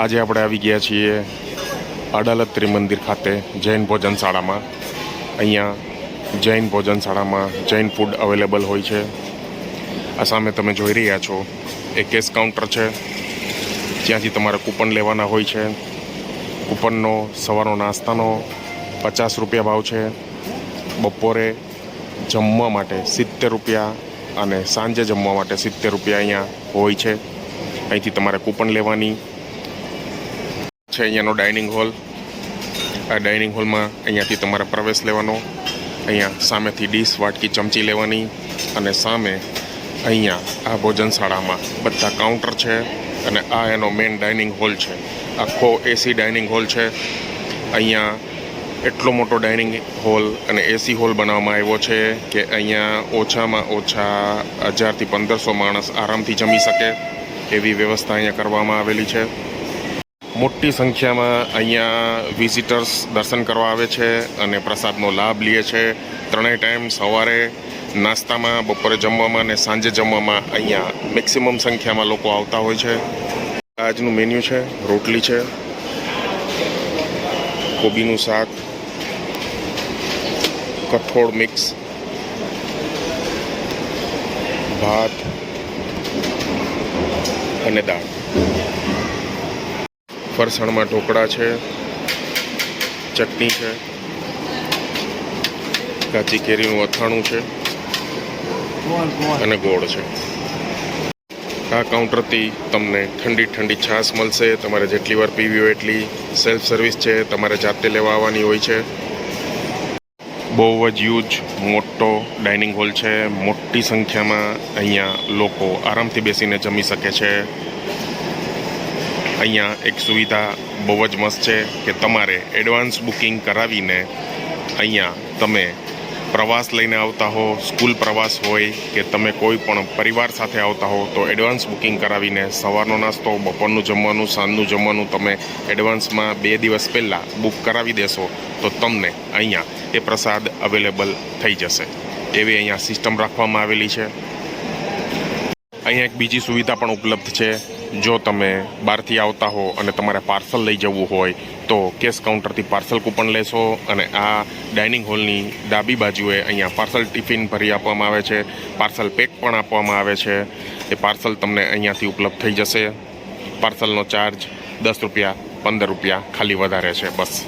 આજે આપણે આવી ગયા છીએ અડાલજ ત્રિમંદિર ખાતે જૈન ભોજનશાળામાં। અહીંયા જૈન ભોજનશાળામાં જૈન ફૂડ અવેલેબલ હોય છે। આ સામે તમે જોઈ રહ્યા છો એ કેશ કાઉન્ટર છે, જ્યાંથી તમારે કૂપન લેવાના હોય છે। કૂપનનો સવારનો નાસ્તાનો 50 રૂપિયા ભાવ છે, બપોરે જમવા માટે 70 રૂપિયા અને સાંજે જમવા માટે 70 રૂપિયા અહીંયા હોય છે। અહીંથી તમારે કૂપન લેવાની છે। અહીંયાનો ડાઇનિંગ હોલ, આ ડાઇનિંગ હોલમાં અહીંયાથી તમારે પ્રવેશ લેવાનો। અહીંયા સામેથી ડીશ, વાટકી, ચમચી લેવાની અને સામે અહીંયા આ ભોજનશાળામાં બધા કાઉન્ટર છે અને આ એનો મેઇન ડાઇનિંગ હોલ છે। આખો એસી ડાઇનિંગ હોલ છે। અહીંયા એટલો મોટો ડાઇનિંગ હોલ અને એસી હોલ બનાવવામાં આવ્યો છે કે અહીંયા ઓછામાં ઓછા 1000 થી 1500 માણસ આરામથી જમી શકે એવી વ્યવસ્થા અહીંયા કરવામાં આવેલી છે। મોટી સંખ્યામાં અહીંયા વિઝિટર્સ દર્શન કરવા આવે છે અને પ્રસાદનો લાભ લે છે। ત્રણેય ટાઈમ, સવારે નાસ્તામાં, બપોરે જમવામાં અને સાંજે જમવામાં અહીંયા મેક્સિમમ સંખ્યામાં લોકો આવતા હોય છે। આજનું મેન્યુ છે, રોટલી છે, કોબીનું શાક, કઠોળ મિક્સ, ભાત અને દાળ। ફરસાણમાં ઢોકળા છે, ચટણી છે, કાચી કેરીનું અથાણું છે અને ગોળ છે। આ કાઉન્ટરથી તમને ઠંડી ઠંડી છાશ મળશે, તમારે જેટલી વાર પીવી હોય એટલી। સેલ્ફ સર્વિસ છે, તમારે જાતે લેવા આવવાની હોય છે। બહુ જ યુજ મોટો ડાઇનિંગ હોલ છે, મોટી સંખ્યામાં અહીંયા લોકો આરામથી બેસીને જમી શકે છે। અહીંયા એક સુવિધા બહુ જ મસ્ત છે કે તમારે એડવાન્સ બુકિંગ કરાવીને અહીંયા તમે પ્રવાસ લઈને આવતા હો, સ્કૂલ પ્રવાસ હોય કે તમે કોઈ પણ પરિવાર સાથે આવતા હો તો એડવાન્સ બુકિંગ કરાવીને સવારનો નાસ્તો, બપોરનું જમવાનું, સાંજનું જમવાનું તમે એડવાન્સમાં 2 દિવસ પહેલાં બુક કરાવી દેશો તો તમને અહીંયા એ પ્રસાદ અવેલેબલ થઈ જશે। એવી અહીંયા સિસ્ટમ રાખવામાં આવેલી છે। અહીંયા એક બીજી સુવિધા પણ ઉપલબ્ધ છે। જો તમે બહારથી આવતા હો અને તમારે પાર્સલ લઈ જવું હોય તો કેશ કાઉન્ટરથી પાર્સલ કૂપન લેશો અને આ ડાઇનિંગ હોલની ડાબી બાજુએ અહીંયા પાર્સલ ટિફિન ભરી આપવામાં આવે છે, પાર્સલ પેક પણ આપવામાં આવે છે। એ પાર્સલ તમને અહીંયાથી ઉપલબ્ધ થઈ જશે। પાર્સલનો ચાર્જ 10 રૂપિયા, 15 રૂપિયા ખાલી વધારે છે, બસ।